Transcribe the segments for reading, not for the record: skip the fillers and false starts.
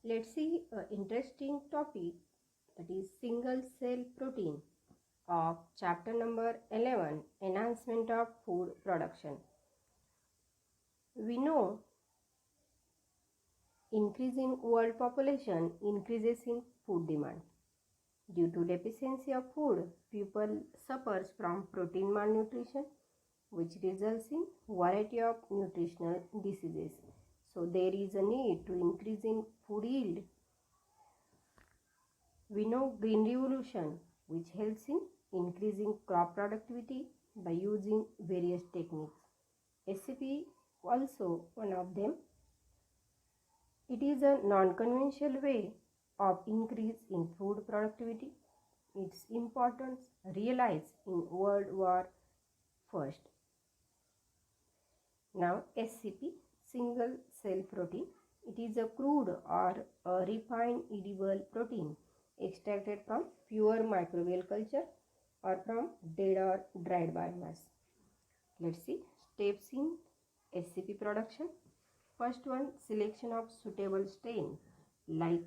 Let's see an interesting topic, that is single cell protein of chapter number 11, enhancement of food production. We know increasing world population increases in food demand. Due to deficiency of food, people suffers from protein malnutrition, which results in variety of nutritional diseases. So there is a need to increase in food yield. We know green revolution, which helps in increasing crop productivity by using various techniques. SCP also one of them. It is a non-conventional way of increase in food productivity. Its importance realized in World War I. Now SCP, single cell protein. It is a crude or a refined edible protein extracted from pure microbial culture or from dead or dried biomass. Let's see steps in SCP production. First one, selection of suitable strain like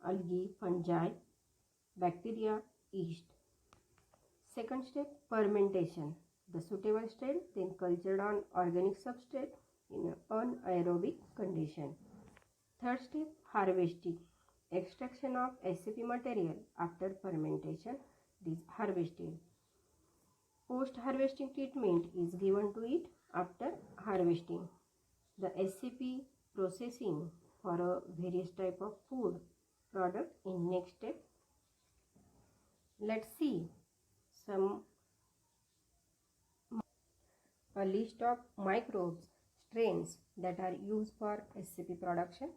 algae, fungi, bacteria, yeast. Second step, fermentation. The suitable strain then cultured on organic substrate in an anaerobic condition. Third step, harvesting. Extraction of SCP material after fermentation is harvested. Post-harvesting treatment is given to it after harvesting. The SCP processing for a various type of food product in next step. Let's see a list of microbes, strains that are used for SCP production.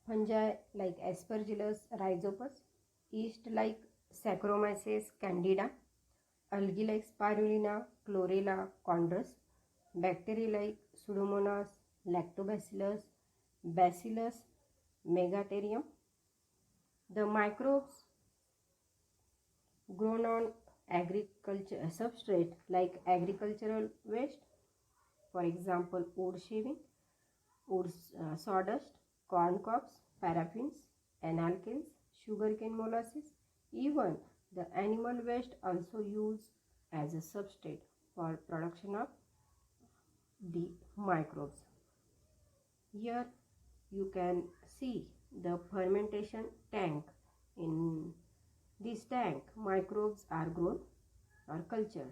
Fungi like Aspergillus rhizopus, yeast like Saccharomyces candida, algae like Spirulina chlorella chondrus, bacteria like Pseudomonas lactobacillus, Bacillus megaterium. The microbes grown on agriculture substrate like agricultural waste, for example wood shaving, wood sawdust, corn cobs, paraffins, analkins, sugarcane molasses. Even the animal waste also used as a substrate for production of the microbes. Here you can see the fermentation tank. In this tank, microbes are grown or cultured.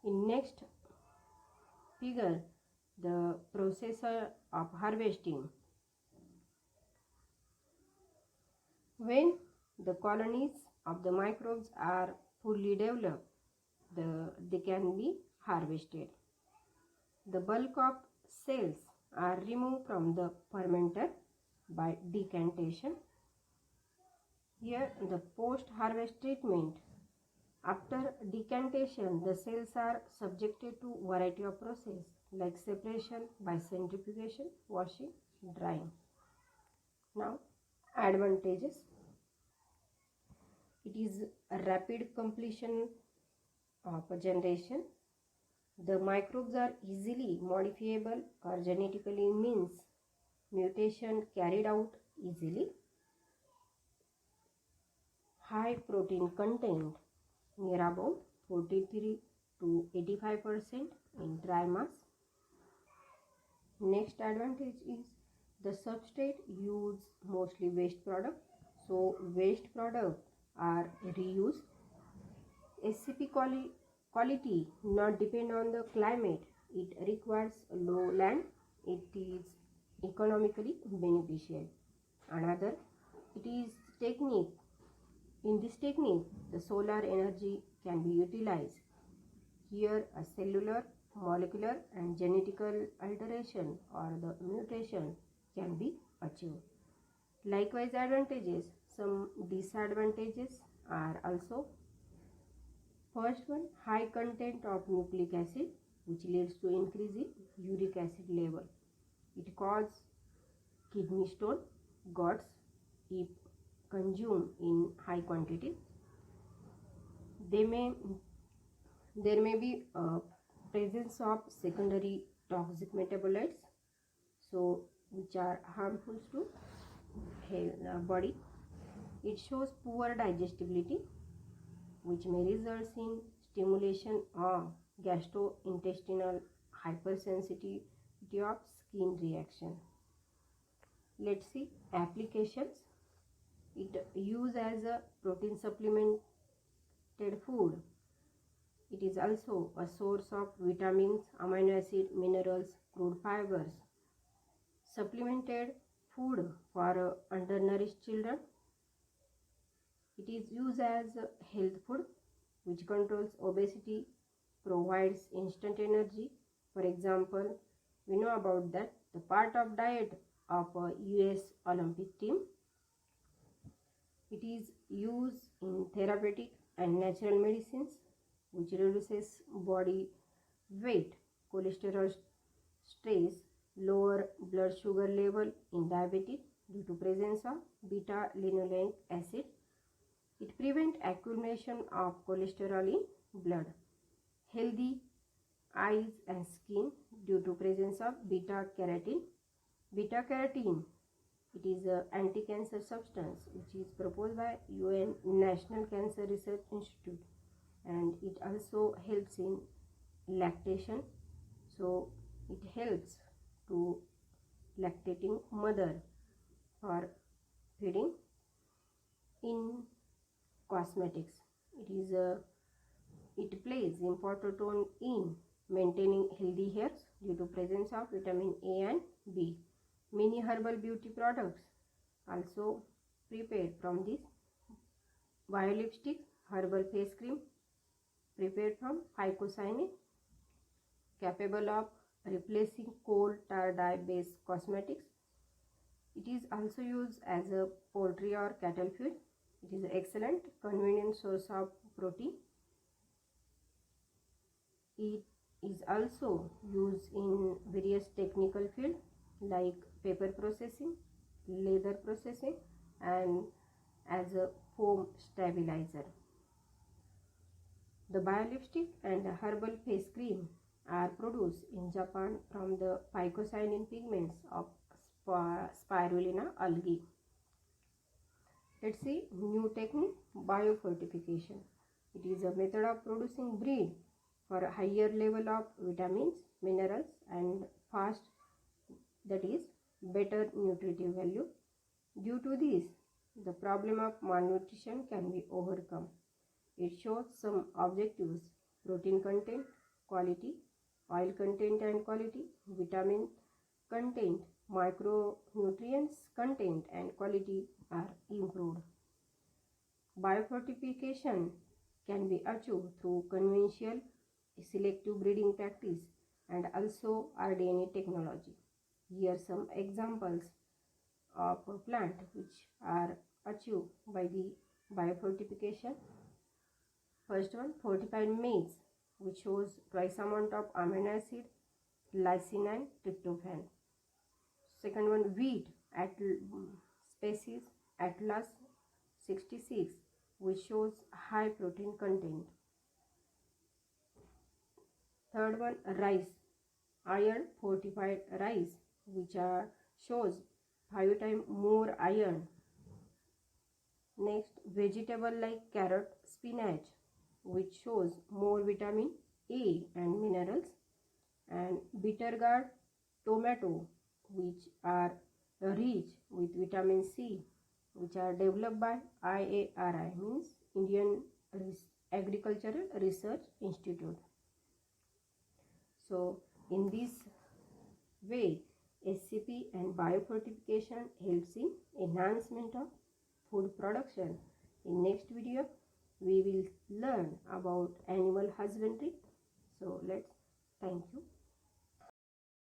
In next figure, the process of harvesting. When the colonies of the microbes are fully developed, they can be harvested. The bulk of cells are removed from the fermenter by decantation. Here the post-harvest treatment. After decantation, the cells are subjected to variety of process like separation by centrifugation, washing, drying. Now advantages. It is a rapid completion of a generation. The microbes are easily modifiable or genetically means mutation carried out easily. High protein content, near about 43 to 85% in dry mass. Next advantage is the substrate use mostly waste product, so waste product are reused. SCP quality not depend on the climate. It requires low land. It is economically beneficial. Another, it is technique. In this technique, the solar energy can be utilized. Here, a cellular, molecular and genetical alteration or the mutation can be achieved. Likewise, advantages. Some disadvantages are also. First one, high content of nucleic acid, which leads to increase in uric acid level. It causes kidney stone, gots if consumed in high quantity. There may be a presence of secondary toxic metabolites, so which are harmful to body. It shows poor digestibility, which may result in stimulation of gastrointestinal hypersensitivity of skin reaction. Let's see applications. It used as a protein supplemented food. It is also a source of vitamins, amino acid, minerals, crude fibers. Supplemented food for undernourished children. It is used as a health food which controls obesity, provides instant energy. For example, we know about that the part of diet of a US Olympic team. It is used in therapeutic and natural medicines which reduces body weight, cholesterol stress, lower blood sugar level in diabetes due to presence of beta-linoleic acid. It prevents accumulation of cholesterol in blood. Healthy eyes and skin due to presence of beta-carotene. Beta-carotene, it is an anti-cancer substance which is proposed by UN National Cancer Research Institute, and it also helps in lactation. So it helps to lactating mother for feeding. In cosmetics, it plays important role in maintaining healthy hairs due to presence of vitamin A and B. Many herbal beauty products also prepared from this. Biolipstick, herbal face cream prepared from phycocyanin, capable of replacing coal tar dye based cosmetics. It is also used as a poultry or cattle feed. It is an excellent convenient source of protein. It is also used in various technical fields like paper processing, leather processing, and as a foam stabilizer. The biolipstick and the herbal face cream are produced in Japan from the phycocyanin pigments of spirulina algae. Let's see new technique, biofortification. It is a method of producing breed for a higher level of vitamins, minerals, and fast, that is better nutritive value. Due to this, the problem of malnutrition can be overcome. It shows some objectives: protein content, quality, oil content and quality, vitamin content, micronutrients content and quality are improved. Biofortification can be achieved through conventional selective breeding practice and also RDNA technology. Here are some examples of a plant which are achieved by the biofortification. First one, fortified maize, which shows twice amount of amino acid, lysine and tryptophan. Second one, wheat species Atlas 66, which shows high protein content. Third one, rice, iron fortified rice, which shows 5 times more iron. Next, vegetable like carrot, spinach, which shows more vitamin A and minerals, and bitter gourd, tomato, which are rich with vitamin C, which are developed by IARI, means Indian Agricultural Research Institute. So in this way, SCP and biofortification helps in enhancement of food production. In next video, we will learn about animal husbandry. So thank you.